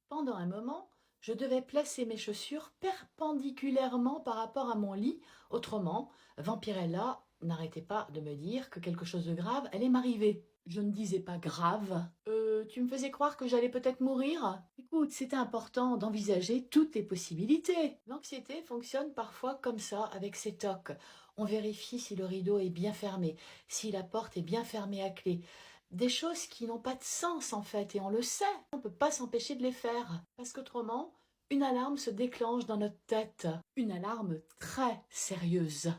Pendant un moment, je devais placer mes chaussures perpendiculairement par rapport à mon lit. Autrement, Vampirella n'arrêtait pas de me dire que quelque chose de grave allait m'arriver. Je ne disais pas grave. Tu me faisais croire que j'allais peut-être mourir? Écoute, c'était important d'envisager toutes les possibilités. L'anxiété fonctionne parfois comme ça, avec ses tocs. On vérifie si le rideau est bien fermé, si la porte est bien fermée à clé. Des choses qui n'ont pas de sens en fait, et on le sait, on ne peut pas s'empêcher de les faire. Parce qu'autrement, une alarme se déclenche dans notre tête. Une alarme très sérieuse.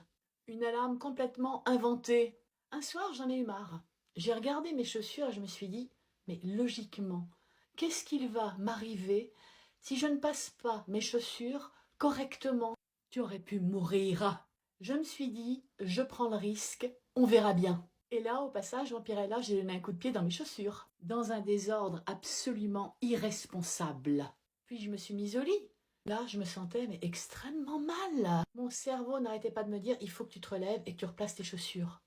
Une alarme complètement inventée. Un soir, j'en ai eu marre. J'ai regardé mes chaussures et je me suis dit, mais logiquement, qu'est-ce qu'il va m'arriver si je ne passe pas mes chaussures correctement? Tu aurais pu mourir. Je me suis dit, je prends le risque, on verra bien. Et là, au passage, Vampirella, j'ai donné un coup de pied dans mes chaussures, dans un désordre absolument irresponsable. Puis je me suis mise au lit. Là, je me sentais mais extrêmement mal. Mon cerveau n'arrêtait pas de me dire, il faut que tu te relèves et que tu replaces tes chaussures.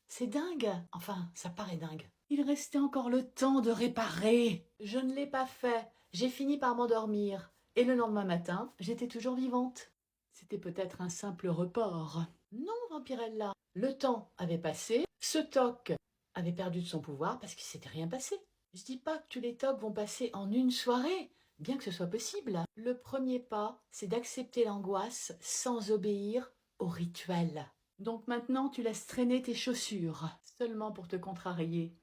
C'est dingue. Enfin, ça paraît dingue. Il restait encore le temps de réparer. Je ne l'ai pas fait. J'ai fini par m'endormir. Et le lendemain matin, j'étais toujours vivante. C'était peut-être un simple report. Non, Vampirella. Le temps avait passé. Ce toc avait perdu de son pouvoir parce qu'il ne s'était rien passé. Je dis pas que tous les tocs vont passer en une soirée, bien que ce soit possible. Le premier pas, c'est d'accepter l'angoisse sans obéir au rituel. Donc maintenant, tu laisses traîner tes chaussures, seulement pour te contrarier.